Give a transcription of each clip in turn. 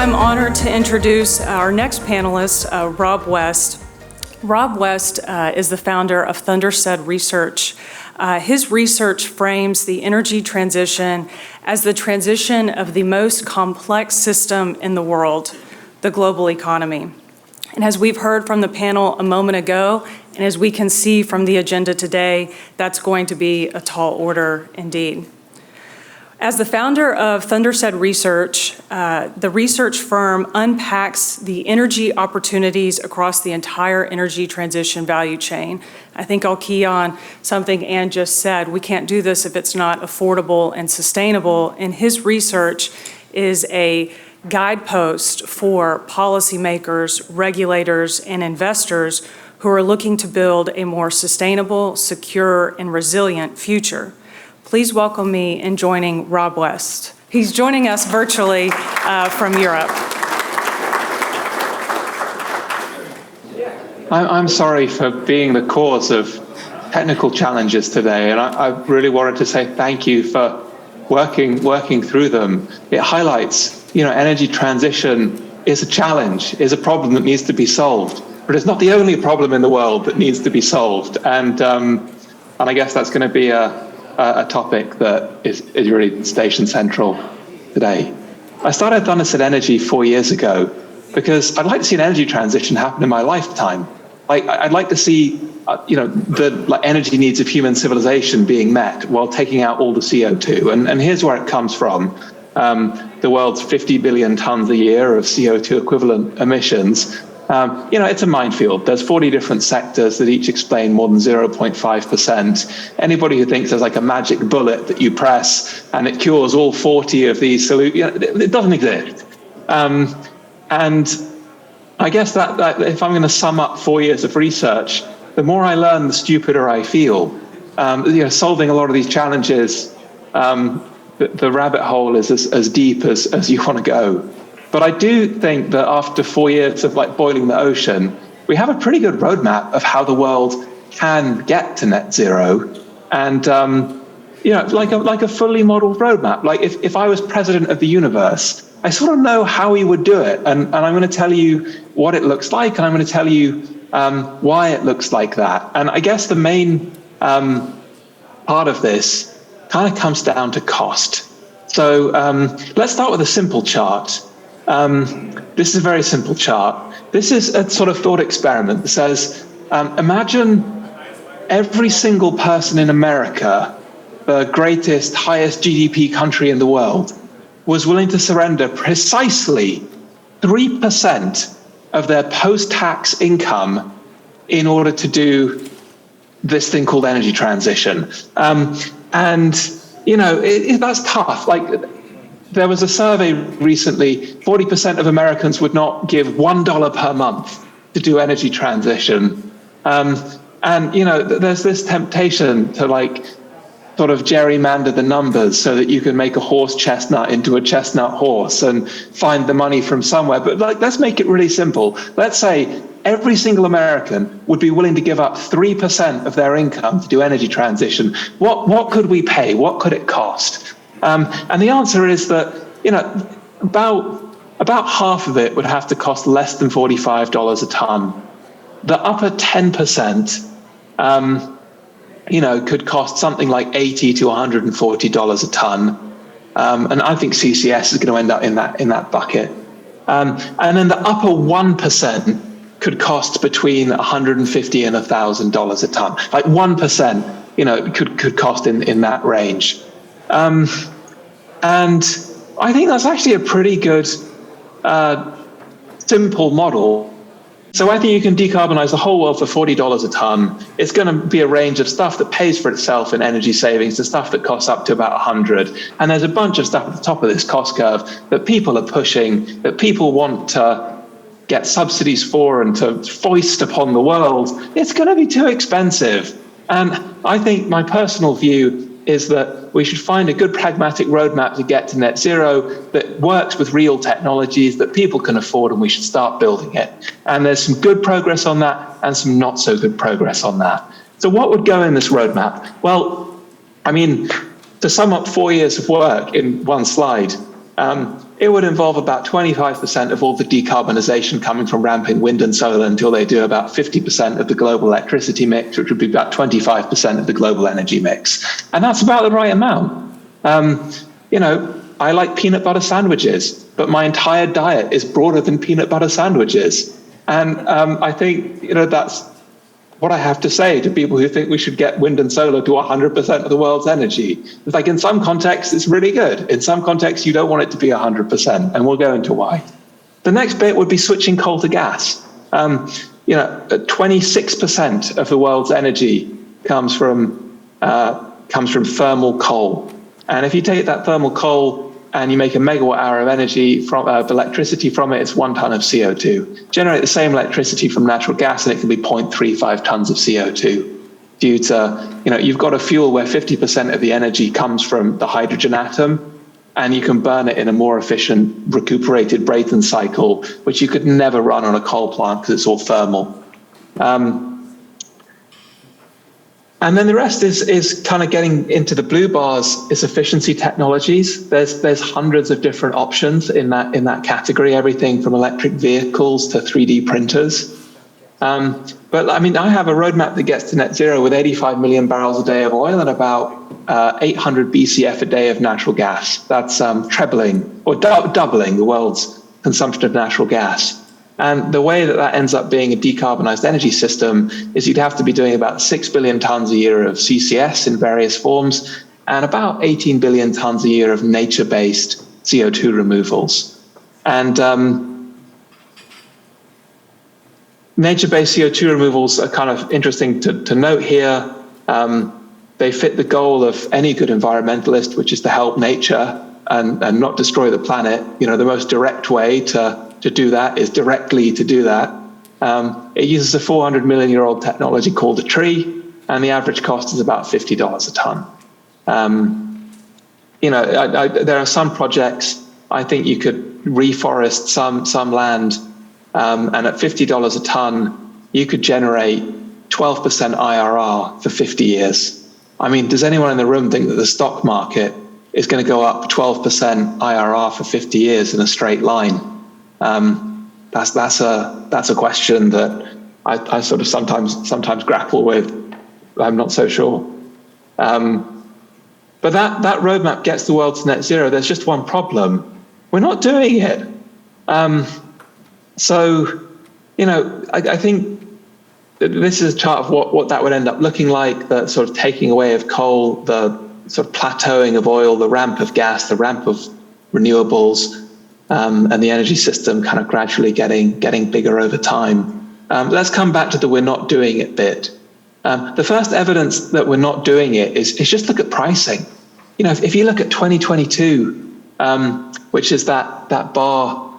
I'm honored to introduce our next panelist, Rob West. Rob West is the founder of Thunderstead Research. His research frames the energy transition as the transition of the most complex system in the world, the global economy. And as we've heard from the panel a moment ago, and as we can see from the agenda today, that's going to be a tall order indeed. As the founder of Thunderstead Research, the research firm unpacks the energy opportunities across the entire energy transition value chain. I think I'll key on something Ann just said. We can't do this if it's not affordable and sustainable, and his research is a guidepost for policymakers, regulators, and investors who are looking to build a more sustainable, secure, and resilient future. Please welcome me in joining Rob West. He's joining us virtually from Europe. I'm sorry for being the cause of technical challenges today, and I really wanted to say thank you for working through them. It highlights, energy transition is a challenge, is a problem that needs to be solved, but it's not the only problem in the world that needs to be solved. And I guess that's going to be a topic that is really station central today. I started Thunderstead Energy 4 years ago because I'd like to see an energy transition happen in my lifetime. I'd like to see, the energy needs of human civilization being met while taking out all the CO2. And here's where it comes from. The world's 50 billion tons a year of CO2 equivalent emissions. It's a minefield. There's 40 different sectors that each explain more than 0.5%. Anybody who thinks there's like a magic bullet that you press and it cures all 40 of these solutions, it doesn't exist. And I guess that if I'm going to sum up 4 years of research, the more I learn, the stupider I feel. Solving a lot of these challenges, the rabbit hole is as deep as you want to go. But I do think that after 4 years of boiling the ocean, we have a pretty good roadmap of how the world can get to net zero. And, like a fully modeled roadmap. Like if I was president of the universe, I sort of know how he would do it. And I'm going to tell you what it looks like, and I'm going to tell you why it looks like that. And I guess the main part of this kind of comes down to cost. So let's start with a simple chart. This is a very simple chart. This is a sort of thought experiment that says, imagine every single person in America, the greatest, highest GDP country in the world, was willing to surrender precisely 3% of their post-tax income in order to do this thing called energy transition. That's tough. There was a survey recently, 40% of Americans would not give $1 per month to do energy transition. There's this temptation to sort of gerrymander the numbers so that you can make a horse chestnut into a chestnut horse and find the money from somewhere. But let's make it really simple. Let's say every single American would be willing to give up 3% of their income to do energy transition. What could we pay? What could it cost? And the answer is that, about half of it would have to cost less than $45 a ton. The upper 10%, could cost something like $80 to $140 a ton. And I think CCS is going to end up in that bucket. And then the upper 1% could cost between $150 and $1,000 a ton. 1%, could cost in that range. And I think that's actually a pretty good, simple model. So I think you can decarbonize the whole world for $40 a ton. It's going to be a range of stuff that pays for itself in energy savings to stuff that costs up to about 100. And there's a bunch of stuff at the top of this cost curve that people are pushing, that people want to get subsidies for and to foist upon the world. It's going to be too expensive. And I think my personal view is that we should find a good pragmatic roadmap to get to net zero that works with real technologies that people can afford, and we should start building it. And there's some good progress on that and some not so good progress on that. So what would go in this roadmap? Well, to sum up 4 years of work in one slide, it would involve about 25% of all the decarbonization coming from ramping wind and solar until they do about 50% of the global electricity mix, which would be about 25% of the global energy mix. And that's about the right amount. I like peanut butter sandwiches, but my entire diet is broader than peanut butter sandwiches. And I think, that's what I have to say to people who think we should get wind and solar to 100% of the world's energy. It's like in some contexts, it's really good. In some contexts, you don't want it to be 100%, and we'll go into why. The next bit would be switching coal to gas. 26% of the world's energy comes from thermal coal. And if you take that thermal coal and you make a megawatt hour of energy from electricity from it, it's 1 ton of CO2. Generate the same electricity from natural gas, and it can be 0.35 tons of CO2. Due to, you've got a fuel where 50% of the energy comes from the hydrogen atom, and you can burn it in a more efficient recuperated Brayton cycle, which you could never run on a coal plant because it's all thermal. And then the rest is kind of getting into the blue bars is efficiency technologies. There's hundreds of different options in that category, everything from electric vehicles to 3D printers. But I mean, I have a roadmap that gets to net zero with 85 million barrels a day of oil and about 800 BCF a day of natural gas. That's trebling or doubling the world's consumption of natural gas. And the way that ends up being a decarbonized energy system is you'd have to be doing about 6 billion tons a year of CCS in various forms and about 18 billion tons a year of nature-based CO2 removals. And nature-based CO2 removals are kind of interesting to note here. They fit the goal of any good environmentalist, which is to help nature and not destroy the planet. The most direct way to do that is directly to do that. It uses a 400 million year old technology called a tree, and the average cost is about $50 a ton. There are some projects, I think you could reforest some land, and at $50 a ton, you could generate 12% IRR for 50 years. I mean, does anyone in the room think that the stock market is going to go up 12% IRR for 50 years in a straight line? That's a question that I sort of sometimes grapple with. I'm not so sure. But that roadmap gets the world to net zero. There's just one problem. We're not doing it. I think this is a chart of what that would end up looking like, the sort of taking away of coal, the sort of plateauing of oil, the ramp of gas, the ramp of renewables, and the energy system kind of gradually getting bigger over time. Let's come back to the we're not doing it bit. The first evidence that we're not doing it is just look at pricing. If you look at 2022, which is that bar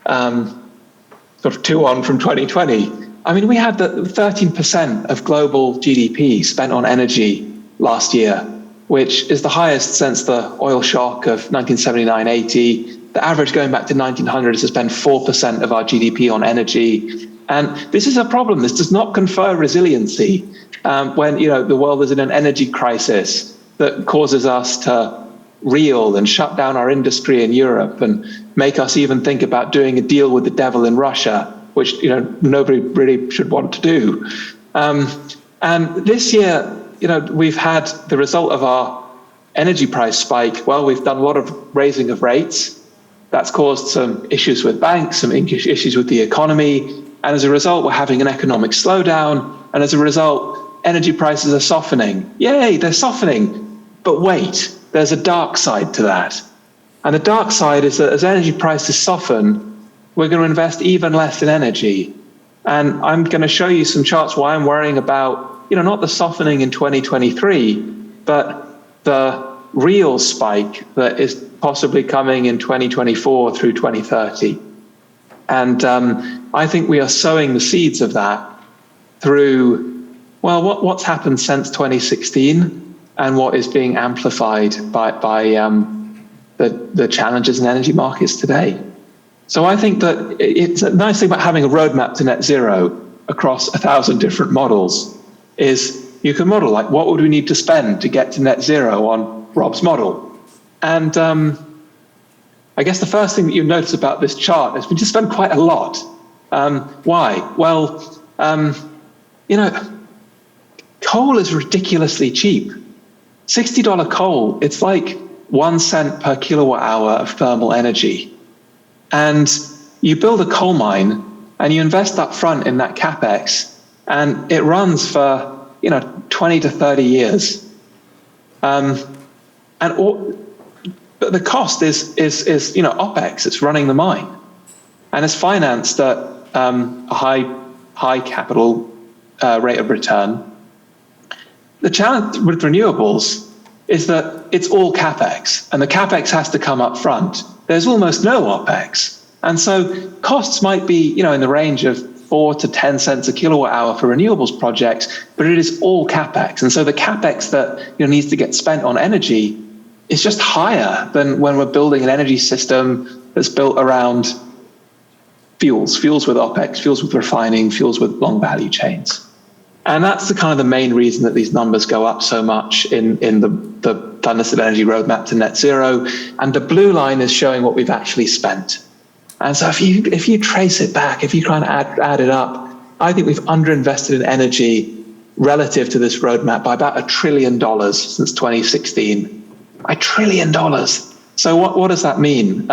sort of 2 on from 2020, I mean, we had the 13% of global GDP spent on energy last year, which is the highest since the oil shock of 1979-80. The average going back to 1900 is to spend 4% of our GDP on energy. And this is a problem. This does not confer resiliency when the world is in an energy crisis that causes us to reel and shut down our industry in Europe and make us even think about doing a deal with the devil in Russia, which nobody really should want to do. And this year, we've had the result of our energy price spike. Well, we've done a lot of raising of rates. That's caused some issues with banks, some issues with the economy. And as a result, we're having an economic slowdown. And as a result, energy prices are softening. Yay, they're softening. But wait, there's a dark side to that. And the dark side is that as energy prices soften, we're going to invest even less in energy. And I'm going to show you some charts why I'm worrying about, not the softening in 2023, but the real spike that is possibly coming in 2024 through 2030. And I think we are sowing the seeds of that through, what's happened since 2016 and what is being amplified by the challenges in energy markets today. So I think that it's a nice thing about having a roadmap to net zero across 1,000 different models is you can model like what would we need to spend to get to net zero on Rob's model. And I guess the first thing that you notice about this chart is we just spend quite a lot. Why? Well, coal is ridiculously cheap. $60 coal, it's like 1 cent per kilowatt hour of thermal energy. And you build a coal mine and you invest up front in that capex, and it runs for 20 to 30 years. But the cost is OPEX. It's running the mine, and it's financed at a high capital rate of return. The challenge with renewables is that it's all capex, and the capex has to come up front. There's almost no OPEX, and so costs might be in the range of 4 to 10 cents a kilowatt hour for renewables projects, but it is all capex, and so the capex that needs to get spent on energy is just higher than when we're building an energy system that's built around fuels with OPEX, fuels with refining, fuels with long value chains. And that's the kind of the main reason that these numbers go up so much in the Thunderstood Energy Roadmap to net zero. And the blue line is showing what we've actually spent. And so if you trace it back, if you try and add it up, I think we've underinvested in energy relative to this roadmap by about $1 trillion since 2016. $1 trillion. So what does that mean?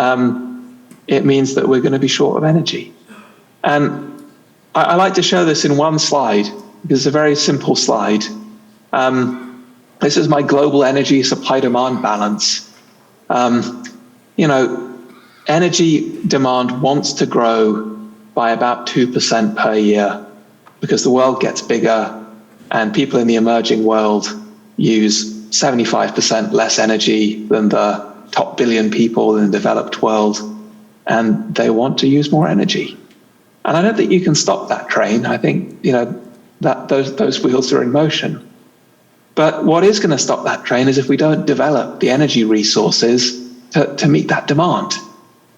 It means that we're going to be short of energy. And I like to show this in one slide, because it's a very simple slide. This is my global energy supply-demand balance. Energy demand wants to grow by about 2% per year because the world gets bigger and people in the emerging world use 75% less energy than the top billion people in the developed world, and they want to use more energy. And I don't think you can stop that train. I think that those wheels are in motion. But what is going to stop that train is if we don't develop the energy resources to meet that demand.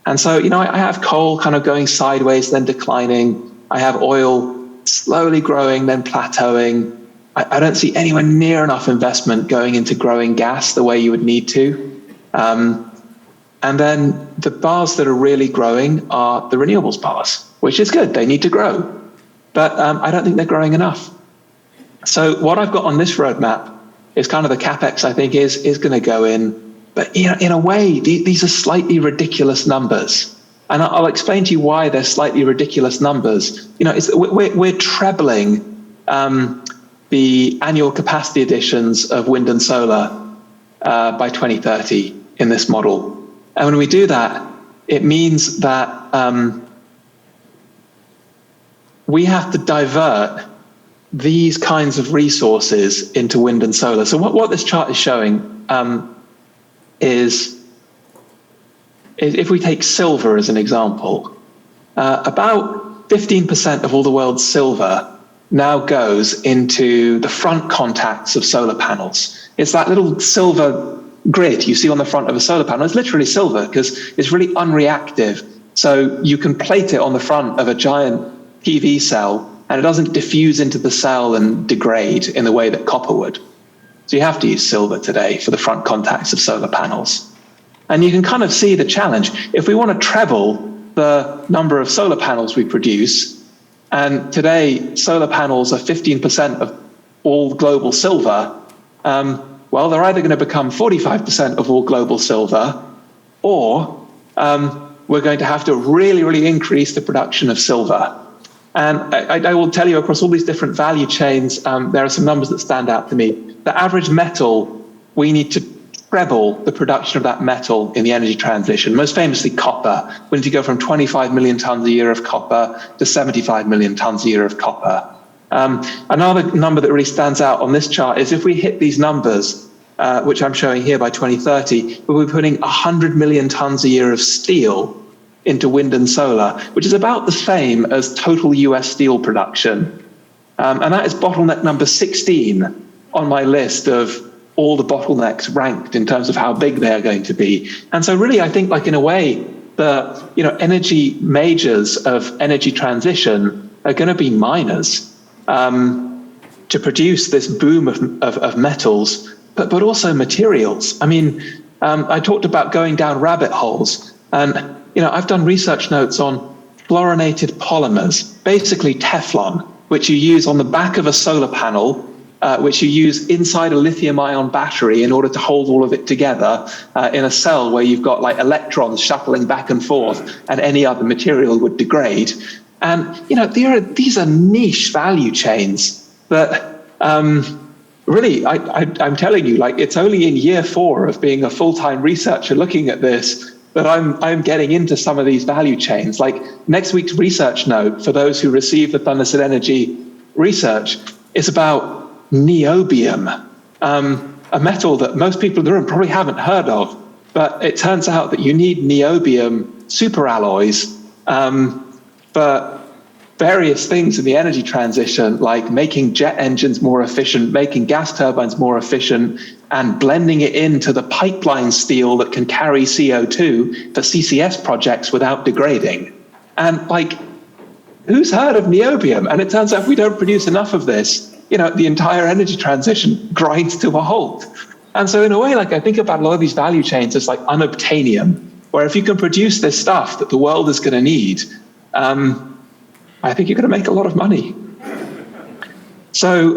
And so, I have coal kind of going sideways, then declining. I have oil slowly growing, then plateauing. I don't see anywhere near enough investment going into growing gas the way you would need to. And then the bars that are really growing are the renewables bars, which is good. They need to grow. But I don't think they're growing enough. So what I've got on this roadmap is kind of the capex I think is going to go in. But in a way, these are slightly ridiculous numbers. And I'll explain to you why they're slightly ridiculous numbers. We're trebling the annual capacity additions of wind and solar by 2030 in this model. And when we do that, it means that we have to divert these kinds of resources into wind and solar. So what this chart is showing is if we take silver as an example, about 15% of all the world's silver now goes into the front contacts of solar panels. It's that little silver grid you see on the front of a solar panel. It's literally silver because it's really unreactive. So you can plate it on the front of a giant PV cell and it doesn't diffuse into the cell and degrade in the way that copper would. So you have to use silver today for the front contacts of solar panels. And you can kind of see the challenge. If we want to treble the number of solar panels we produce, and today solar panels are 15% of all global silver, well, they're either going to become 45% of all global silver, or we're going to have to really, really increase the production of silver. And I will tell you, across all these different value chains, there are some numbers that stand out to me. The average metal, we need to treble the production of that metal in the energy transition, most famously copper. We need to go from 25 million tons a year of copper to 75 million tons a year of copper. Another number that really stands out on this chart is if we hit these numbers, which I'm showing here by 2030, we'll be putting 100 million tons a year of steel into wind and solar, which is about the same as total US steel production. And that is bottleneck number 16 on my list of all the bottlenecks ranked in terms of how big they are going to be. And so really, I think, like, in a way, the energy majors of energy transition are going to be miners to produce this boom of metals, but also materials. I mean, I talked about going down rabbit holes. And, I've done research notes on fluorinated polymers, basically Teflon, which you use on the back of a solar panel, which you use inside a lithium-ion battery in order to hold all of it together in a cell where you've got like electrons shuttling back and forth, and any other material would degrade. And these are niche value chains that really, I'm telling you, like, it's only in year 4 of being a full-time researcher looking at this that I'm getting into some of these value chains. Like next week's research note for those who receive the Thunderset Energy research is about niobium, a metal that most people in the room probably haven't heard of, but it turns out that you need niobium superalloys for various things in the energy transition, like making jet engines more efficient, making gas turbines more efficient, and blending it into the pipeline steel that can carry CO2 for CCS projects without degrading. And like, who's heard of niobium? And it turns out if we don't produce enough of this, the entire energy transition grinds to a halt. And so in a way, like, I think about a lot of these value chains as like unobtainium, where if you can produce this stuff that the world is going to need, I think you're going to make a lot of money. So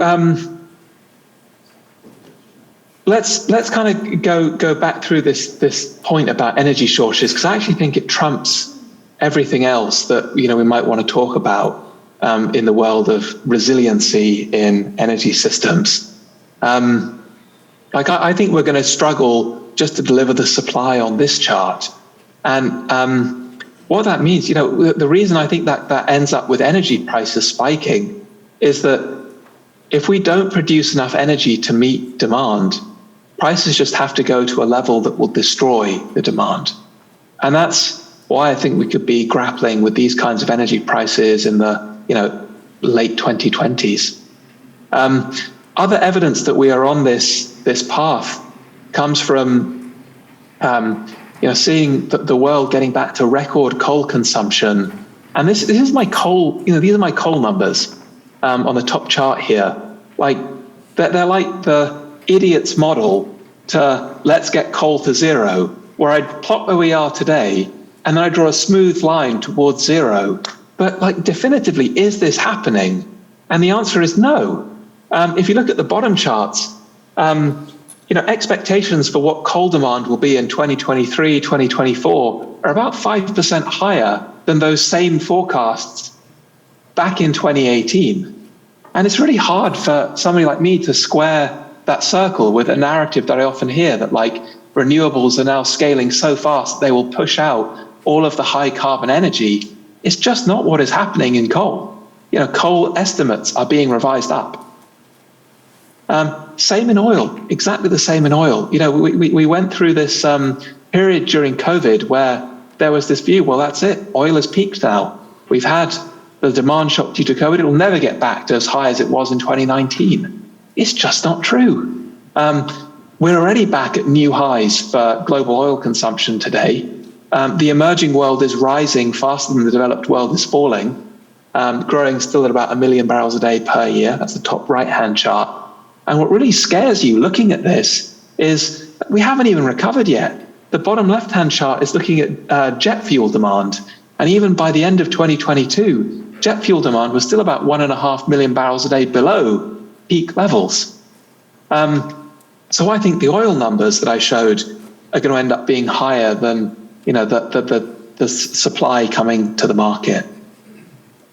let's kind of go back through this point about energy shortages, because I actually think it trumps everything else that we might want to talk about in the world of resiliency in energy systems. I think we're going to struggle just to deliver the supply on this chart, and what that means, the reason I think that ends up with energy prices spiking is that if we don't produce enough energy to meet demand, prices just have to go to a level that will destroy the demand. And that's why I think we could be grappling with these kinds of energy prices in the late 2020s. Other evidence that we are on this path comes from seeing the world getting back to record coal consumption. And this is my coal, these are my coal numbers on the top chart here. Like, they're like the idiot's model to let's get coal to zero, where I'd plot where we are today, and then I draw a smooth line towards zero. But like, definitively, is this happening? And the answer is no. If you look at the bottom charts, expectations for what coal demand will be in 2023, 2024 are about 5% higher than those same forecasts back in 2018. And it's really hard for somebody like me to square that circle with a narrative that I often hear that like renewables are now scaling so fast they will push out all of the high carbon energy. It's just not what is happening in coal. Coal estimates are being revised up. Same in oil, exactly the same in oil. We went through this period during COVID where there was this view, well, that's it, oil has peaked now. We've had the demand shock due to COVID, it'll never get back to as high as it was in 2019. It's just not true. We're already back at new highs for global oil consumption today. The emerging world is rising faster than the developed world is falling, growing still at about 1 million barrels a day per year. That's the top right-hand chart. And what really scares you looking at this is that we haven't even recovered yet. The bottom left-hand chart is looking at jet fuel demand. And even by the end of 2022, jet fuel demand was still about 1.5 million barrels a day below peak levels. So I think the oil numbers that I showed are going to end up being higher than the supply coming to the market.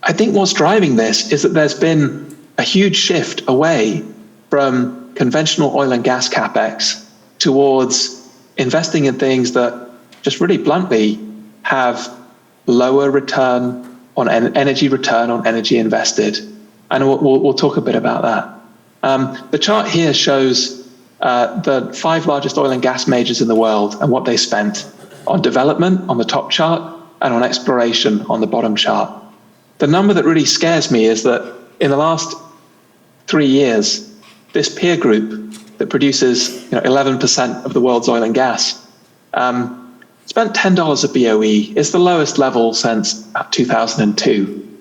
I think what's driving this is that there's been a huge shift away from conventional oil and gas capex towards investing in things that just really bluntly have lower return on energy invested. And we'll talk a bit about that. The chart here shows the 5 largest oil and gas majors in the world and what they spent on development on the top chart and on exploration on the bottom chart. The number that really scares me is that in the last 3 years, this peer group that produces 11% of the world's oil and gas spent $10 a BOE. It's the lowest level since 2002.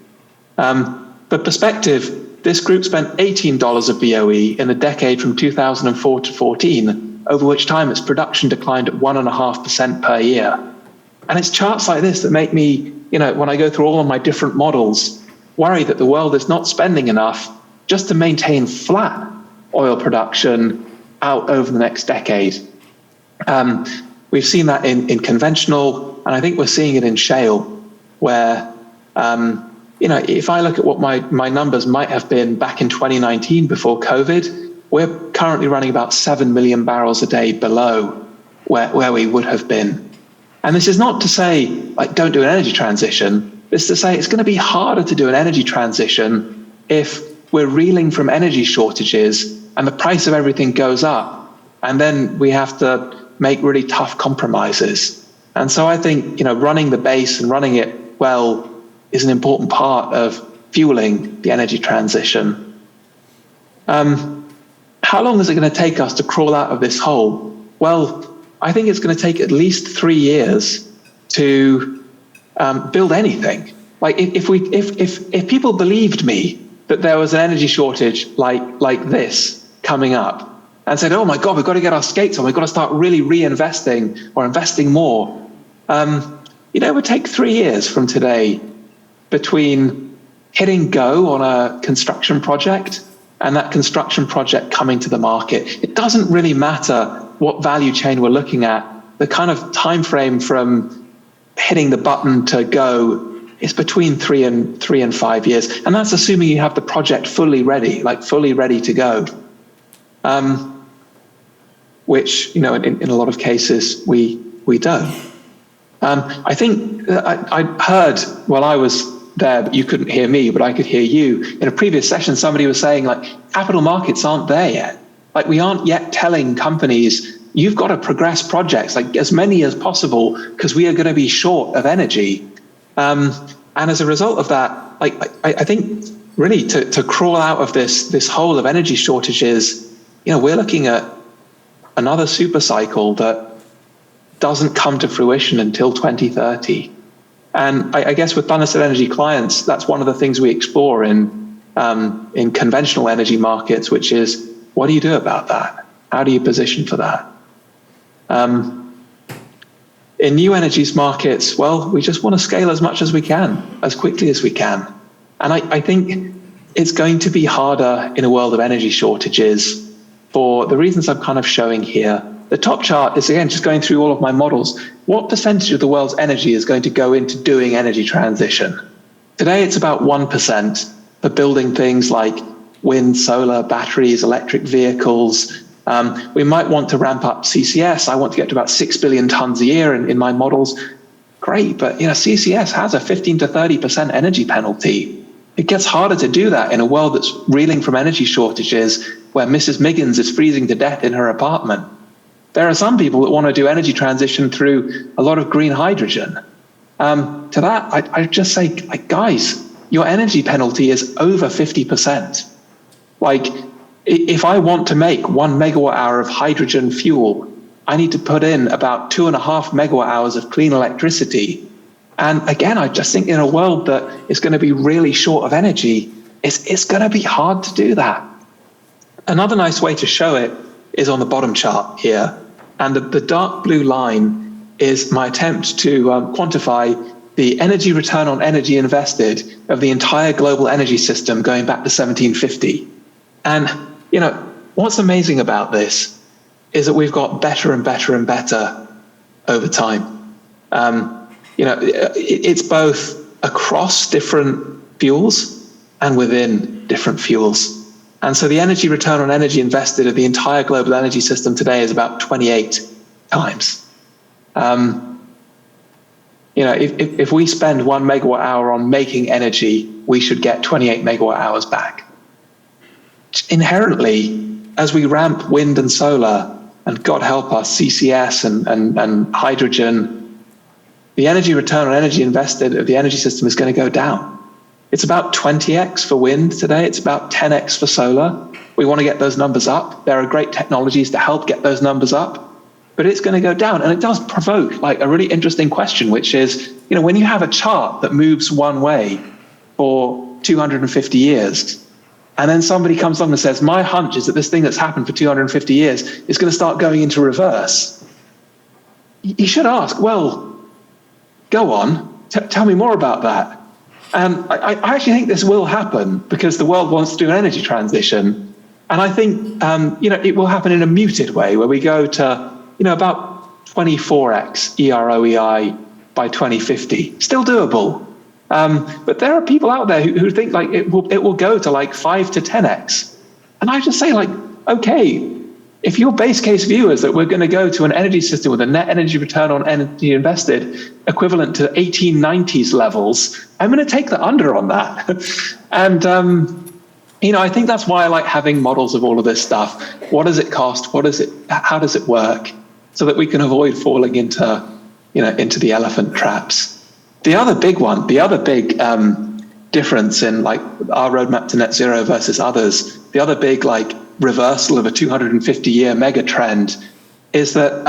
For perspective, this group spent $18 a BOE in the decade from 2004 to 14, over which time its production declined at 1.5% per year. And it's charts like this that make me, when I go through all of my different models, worry that the world is not spending enough just to maintain flat oil production out over the next decade. We've seen that in conventional, and I think we're seeing it in shale, where, if I look at what my numbers might have been back in 2019 before COVID, we're currently running about 7 million barrels a day below where we would have been. And this is not to say, don't do an energy transition. It's to say it's going to be harder to do an energy transition if we're reeling from energy shortages and the price of everything goes up. And then we have to make really tough compromises. And so I think, running the base and running it well is an important part of fueling the energy transition. How long is it going to take us to crawl out of this hole? Well, I think it's going to take at least 3 years to build anything. If people believed me that there was an energy shortage like this coming up, and said, "Oh my God, we've got to get our skates on. We've got to start really reinvesting or investing more." It would take 3 years from today between hitting go on a construction project and that construction project coming to the market. It doesn't really matter what value chain we're looking at. The kind of time frame from hitting the button to go is between 3 and 5 years, and that's assuming you have the project fully ready to go. Which, in a lot of cases we don't. I think I heard while I was there, but you couldn't hear me, but I could hear you. In a previous session, somebody was saying, capital markets aren't there yet. We aren't yet telling companies, you've got to progress projects, as many as possible, because we are going to be short of energy. And as a result of that, I think really to crawl out of this hole of energy shortages, we're looking at another super cycle that doesn't come to fruition until 2030. And I guess with Thunderset Energy clients, that's one of the things we explore in conventional energy markets, which is, what do you do about that? How do you position for that? In new energies markets, well, we just want to scale as much as we can, as quickly as we can. And I think it's going to be harder in a world of energy shortages for the reasons I'm kind of showing here. The top chart is, again, just going through all of my models. What percentage of the world's energy is going to go into doing energy transition? Today, it's about 1% for building things like wind, solar, batteries, electric vehicles. We might want to ramp up CCS. I want to get to about 6 billion tons a year in my models. Great, but CCS has a 15 to 30% energy penalty. It gets harder to do that in a world that's reeling from energy shortages, where Mrs. Miggins is freezing to death in her apartment. There are some people that want to do energy transition through a lot of green hydrogen. To that, I just say, guys, your energy penalty is over 50%. If I want to make 1 megawatt hour of hydrogen fuel, I need to put in about 2.5 megawatt hours of clean electricity. And again, I just think in a world that is going to be really short of energy, it's going to be hard to do that. Another nice way to show it is on the bottom chart here. And the dark blue line is my attempt to quantify the energy return on energy invested of the entire global energy system going back to 1750. And, what's amazing about this is that we've got better and better and better over time. It's both across different fuels and within different fuels. And so the energy return on energy invested of the entire global energy system today is about 28 times. If we spend 1 megawatt hour on making energy, we should get 28 megawatt hours back. Inherently, as we ramp wind and solar, and God help us, CCS and hydrogen, the energy return on energy invested of the energy system is going to go down. It's about 20x for wind today. It's about 10x for solar. We want to get those numbers up. There are great technologies to help get those numbers up, but it's going to go down. And it does provoke a really interesting question, which is, when you have a chart that moves one way for 250 years, and then somebody comes along and says, my hunch is that this thing that's happened for 250 years is going to start going into reverse. You should ask, well, go on, tell me more about that. And I actually think this will happen because the world wants to do an energy transition. And I think, it will happen in a muted way where we go to, about 24x EROEI by 2050. Still doable. But there are people out there who think like it will go to like 5 to 10x. And I just say like, okay, if your base case view is that we're going to go to an energy system with a net energy return on energy invested equivalent to 1890s levels, I'm going to take the under on that. And, I think that's why I like having models of all of this stuff. What does it cost? How does it work? So that we can avoid falling into the elephant traps. The other big difference in like our roadmap to net zero versus others, the other big like reversal of a 250-year mega trend is that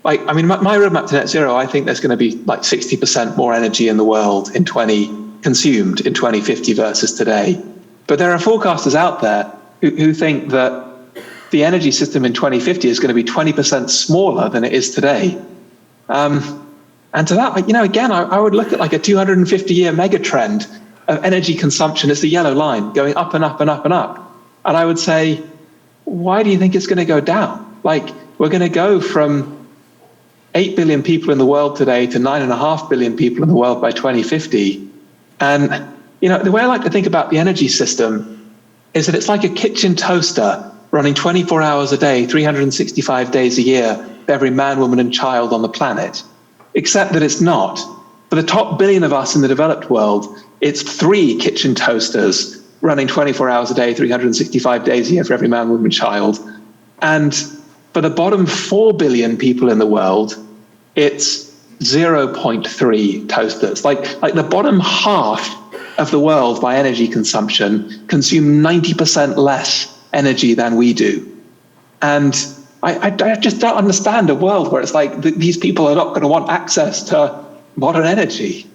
my roadmap to net zero, I think there's going to be like 60% more energy in the world consumed in 2050 versus today. But there are forecasters out there who think that the energy system in 2050 is going to be 20% smaller than it is today. And to that, again, I would look at like a 250-year mega trend of energy consumption as the yellow line going up and up and up and up. And I would say, why do you think it's going to go down? Like, we're going to go from 8 billion people in the world today to 9.5 billion people in the world by 2050. And, the way I like to think about the energy system is that it's like a kitchen toaster running 24 hours a day, 365 days a year, for every man, woman, and child on the planet. Except that it's not. For the top billion of us in the developed world, it's 3 kitchen toasters running 24 hours a day, 365 days a year for every man, woman, and child. And for the bottom 4 billion people in the world, it's 0.3 toasters. Like the bottom half of the world by energy consumption consume 90% less energy than we do. And I just don't understand a world where it's like these people are not going to want access to modern energy.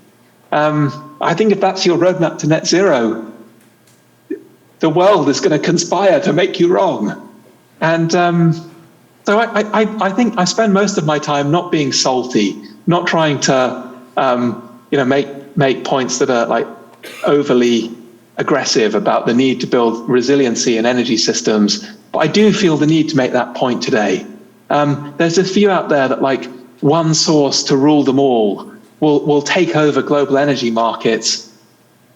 I think if that's your roadmap to net zero, the world is going to conspire to make you wrong. And so I think I spend most of my time not being salty, not trying to make points that are like overly aggressive about the need to build resiliency in energy systems. But I do feel the need to make that point today. There's a few out there that like one source to rule them all will take over global energy markets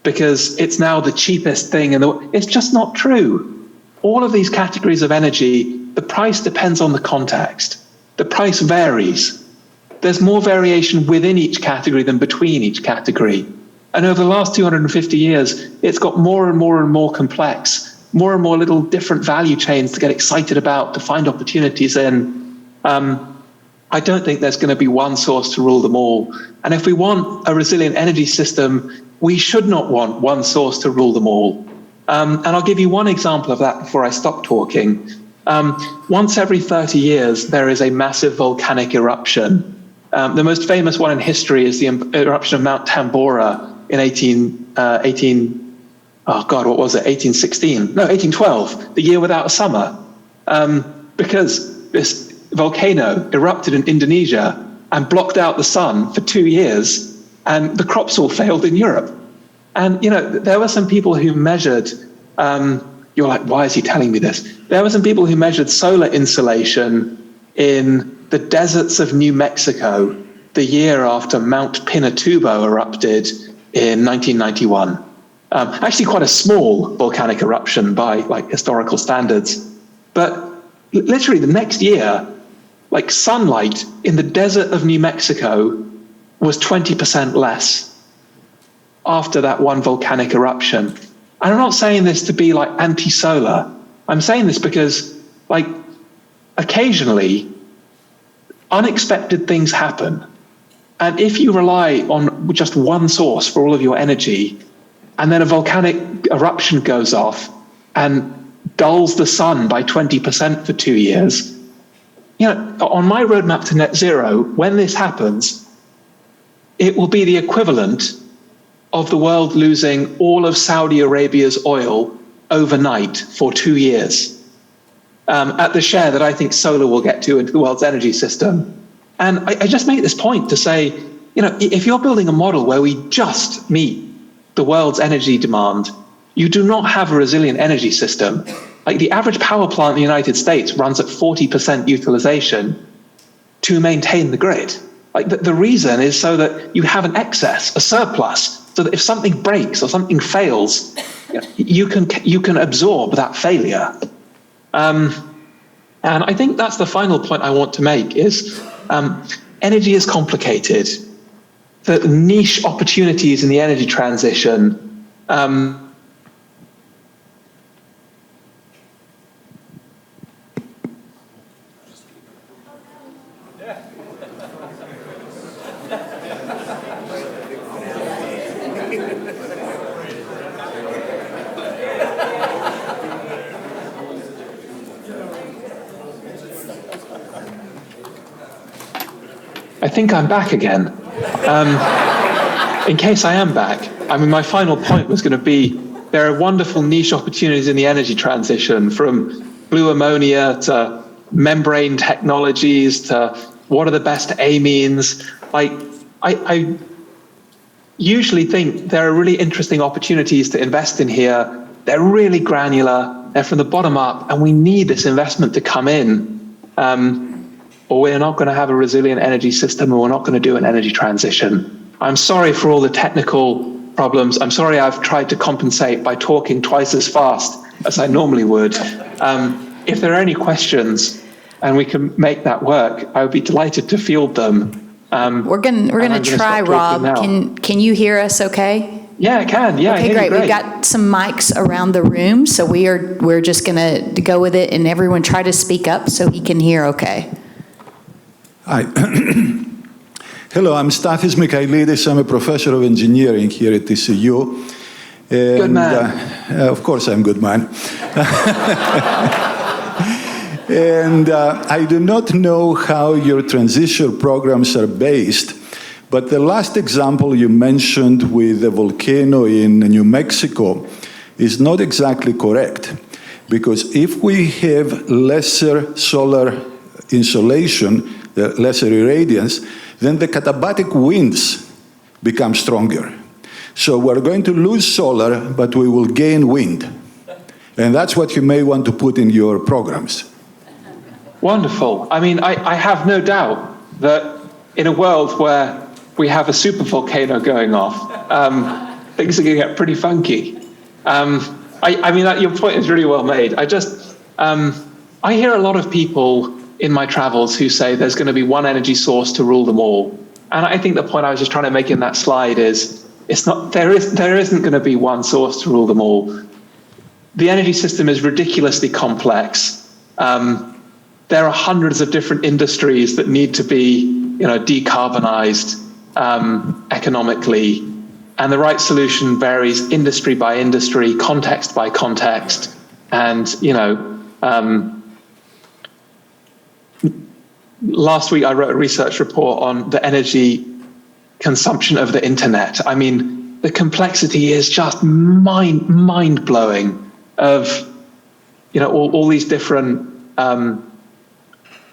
because it's now the cheapest thing. And it's just not true. All of these categories of energy, the price depends on the context. The price varies. There's more variation within each category than between each category. And over the last 250 years, it's got more and more and more complex, more and more little different value chains to get excited about, to find opportunities in. I don't think there's going to be one source to rule them all. And if we want a resilient energy system, we should not want one source to rule them all. And I'll give you one example of that before I stop talking. Once every 30 years, there is a massive volcanic eruption. The most famous one in history is the eruption of Mount Tambora in 1812, the year without a summer, because this volcano erupted in Indonesia and blocked out the sun for 2 years, and the crops all failed in Europe. And, there were some people who measured, you're like, why is he telling me this? There were some people who measured solar insolation in the deserts of New Mexico the year after Mount Pinatubo erupted in 1991. Actually quite a small volcanic eruption by like historical standards. But literally the next year, like sunlight in the desert of New Mexico was 20% less after that one volcanic eruption. And I'm not saying this to be like anti-solar. I'm saying this because like occasionally unexpected things happen. And if you rely on just one source for all of your energy, and then a volcanic eruption goes off and dulls the sun by 20% for 2 years, on my roadmap to net zero, when this happens, it will be the equivalent of the world losing all of Saudi Arabia's oil overnight for 2 years, at the share that I think solar will get to into the world's energy system. And I just make this point to say, if you're building a model where we just meet the world's energy demand, you do not have a resilient energy system. Like the average power plant in the United States runs at 40% utilization to maintain the grid. Like the reason is so that you have an excess, a surplus, so that if something breaks or something fails, you can absorb that failure. And I think that's the final point I want to make is energy is complicated. The niche opportunities in the energy transition I think I'm back again. In case I am back, my final point was going to be there are wonderful niche opportunities in the energy transition, from blue ammonia to membrane technologies to what are the best amines. I usually think there are really interesting opportunities to invest in here. They're really granular, they're from the bottom up, and we need this investment to come in. Or we're not going to have a resilient energy system, and we're not going to do an energy transition. I'm sorry for all the technical problems. I'm sorry I've tried to compensate by talking twice as fast as I normally would. If there are any questions and we can make that work, I would be delighted to field them. We're gonna try, Rob. Can you hear us okay? Yeah, I can. Yeah, okay, great. We've got some mics around the room, so we're just gonna go with it, and everyone try to speak up so he can hear okay. Hi. Hello, I'm Stathis Mikhailidis. I'm a professor of engineering here at TCU. And, good man. Of course I'm good man. And I do not know how your transition programs are based, but the last example you mentioned with the volcano in New Mexico is not exactly correct. Because if we have lesser solar insolation, lesser irradiance, then the katabatic winds become stronger. So we're going to lose solar, but we will gain wind. And that's what you may want to put in your programs. Wonderful. I have no doubt that in a world where we have a supervolcano going off, things are going to get pretty funky. Your point is really well made. I hear a lot of people in my travels who say there's going to be one energy source to rule them all. And I think the point I was just trying to make in that slide is there isn't going to be one source to rule them all. The energy system is ridiculously complex. There are hundreds of different industries that need to be decarbonized economically. And the right solution varies industry by industry, context by context. And, last week, I wrote a research report on the energy consumption of the internet. The complexity is just mind-blowing of, all these different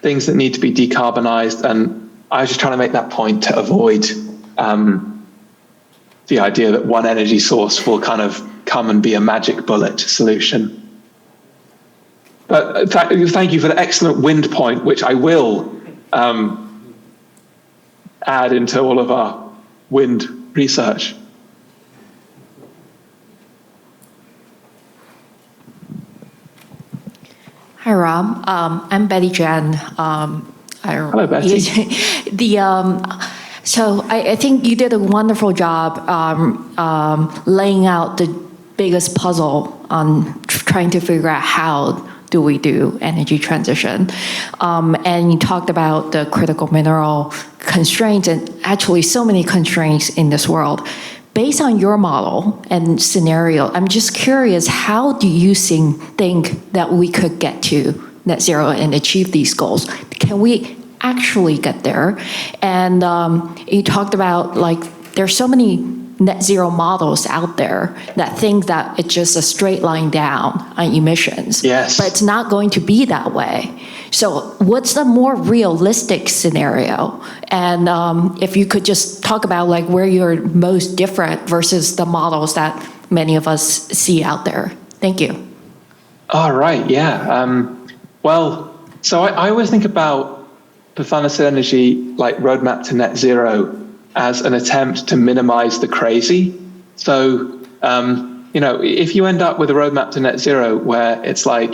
things that need to be decarbonized. And I was just trying to make that point to avoid the idea that one energy source will kind of come and be a magic bullet solution. But thank you for the excellent wind point, which I will add into all of our wind research. Hi, Rob. I'm Betty Jan. Hello, Betty. So I think you did a wonderful job laying out the biggest puzzle on trying to figure out how do we do energy transition. And you talked about the critical mineral constraints, and actually so many constraints in this world. Based on your model and scenario, I'm just curious, how do you think that we could get to net zero and achieve these goals? Can we actually get there? And you talked about there's so many net zero models out there that think that it's just a straight line down on emissions. Yes. But it's not going to be that way. So what's the more realistic scenario? And if you could just talk about like where you're most different versus the models that many of us see out there. Thank you. All right, yeah. Well, so I always think about the Thunderset Energy like roadmap to net zero as an attempt to minimize the crazy. So, if you end up with a roadmap to net zero where it's like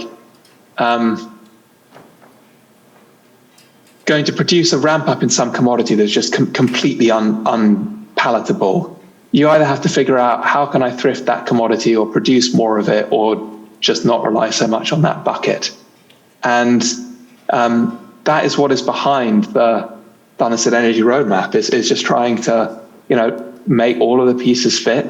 going to produce a ramp up in some commodity that's just completely unpalatable, you either have to figure out how can I thrift that commodity or produce more of it or just not rely so much on that bucket. And that is what is behind the Thunderset Energy Roadmap, is just trying to, make all of the pieces fit,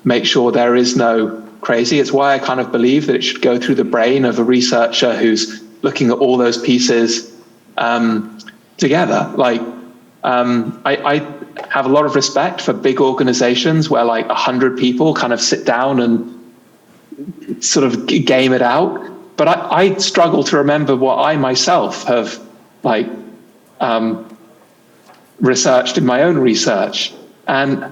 make sure there is no crazy. It's why I kind of believe that it should go through the brain of a researcher who's looking at all those pieces together. Like, I have a lot of respect for big organizations where like 100 people kind of sit down and sort of game it out. But I struggle to remember what I myself have like researched in my own research, and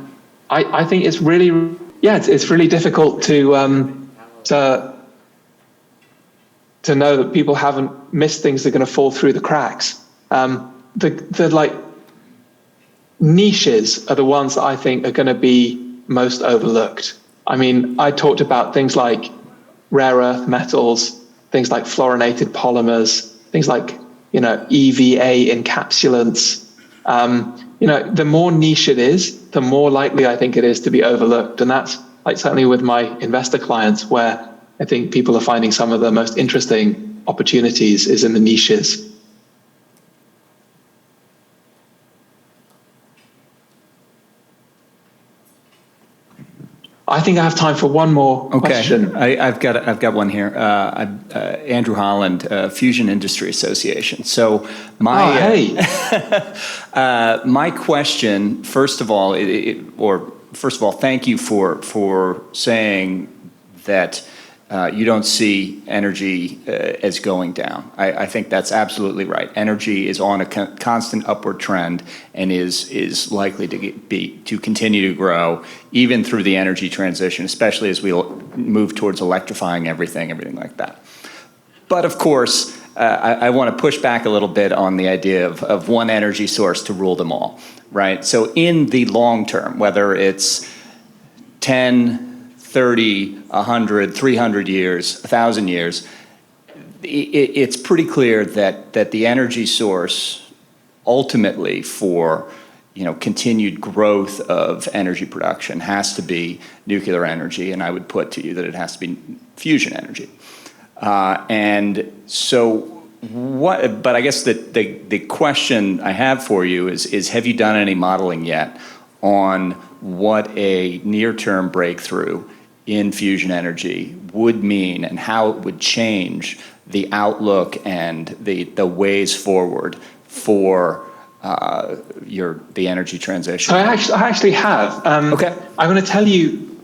I think it's really it's really difficult to know that people haven't missed things that are going to fall through the cracks. The like niches are the ones that I think are going to be most overlooked. I mean, I talked about things like rare earth metals, things like fluorinated polymers, things like, EVA encapsulants. The more niche it is, the more likely I think it is to be overlooked. And that's like certainly with my investor clients, where I think people are finding some of the most interesting opportunities is in the niches. I think I have time for one more question. I've got one here. Andrew Holland, Fusion Industry Association. So my my question, first of all, thank you for saying that you don't see energy as going down. I think that's absolutely right. Energy is on a constant upward trend and is likely to continue to grow even through the energy transition, especially as we move towards electrifying everything like that. But of course, I want to push back a little bit on the idea of one energy source to rule them all, right? So in the long term, whether it's 10, 30, 100, 300 years, 1,000 years, it's pretty clear that the energy source ultimately for continued growth of energy production has to be nuclear energy, and I would put to you that it has to be fusion energy. And so what? But I guess the question I have for you is have you done any modeling yet on what a near-term breakthrough in fusion energy would mean and how it would change the outlook and the ways forward for the energy transition? I actually have. Okay. I'm going to tell you,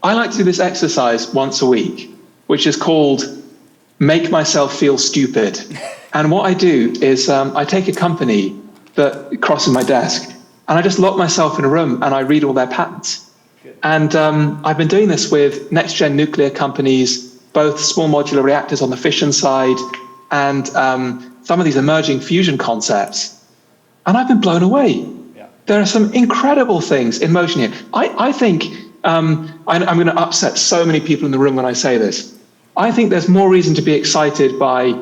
I like to do this exercise once a week, which is called Make Myself Feel Stupid. And what I do is I take a company that crosses my desk and I just lock myself in a room and I read all their patents. And I've been doing this with next-gen nuclear companies, both small modular reactors on the fission side and some of these emerging fusion concepts. And I've been blown away. Yeah. There are some incredible things in motion here. I think, I'm going to upset so many people in the room when I say this. I think there's more reason to be excited by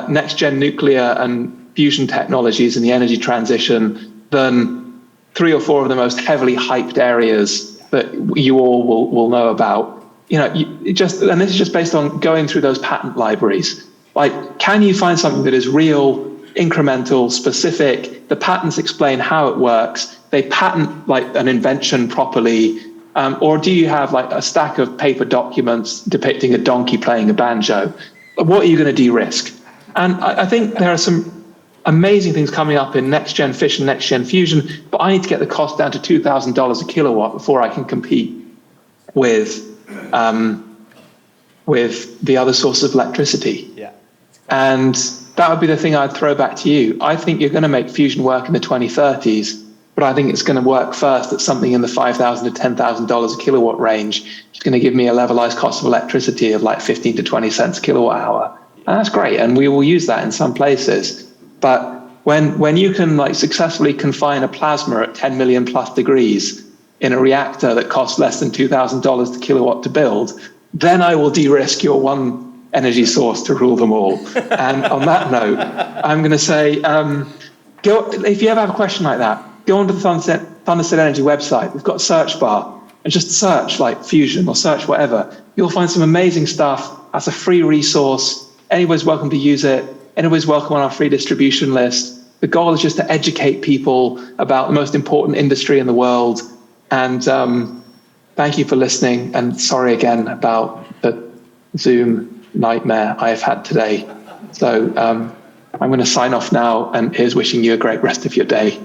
next-gen nuclear and fusion technologies in the energy transition than 3 or 4 of the most heavily hyped areas that you all will know about. And this is just based on going through those patent libraries. Like, can you find something that is real, incremental, specific? The patents explain how it works. They patent like an invention properly. Or do you have like a stack of paper documents depicting a donkey playing a banjo? What are you going to de-risk? And I think there are some amazing things coming up in next-gen fission, next-gen fusion, but I need to get the cost down to $2,000 a kilowatt before I can compete with the other source of electricity. Yeah. And that would be the thing I'd throw back to you. I think you're going to make fusion work in the 2030s, but I think it's going to work first at something in the $5,000 to $10,000 a kilowatt range. It's going to give me a levelized cost of electricity of like 15 to 20 cents a kilowatt hour. And that's great. And we will use that in some places. But when you can like successfully confine a plasma at 10 million plus degrees in a reactor that costs less than $2,000 a kilowatt to build, then I will de-risk your one energy source to rule them all. And on that note, I'm going to say, if you ever have a question like that, go onto the Thunderset Energy website. We've got a search bar, and just search like fusion or search whatever. You'll find some amazing stuff. That's a free resource. Anybody's welcome to use it. Anybody's welcome on our free distribution list. The goal is just to educate people about the most important industry in the world. And thank you for listening. And sorry again about the Zoom nightmare I have had today. So I'm going to sign off now, and here's wishing you a great rest of your day.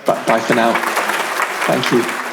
Bye for now. Thank you.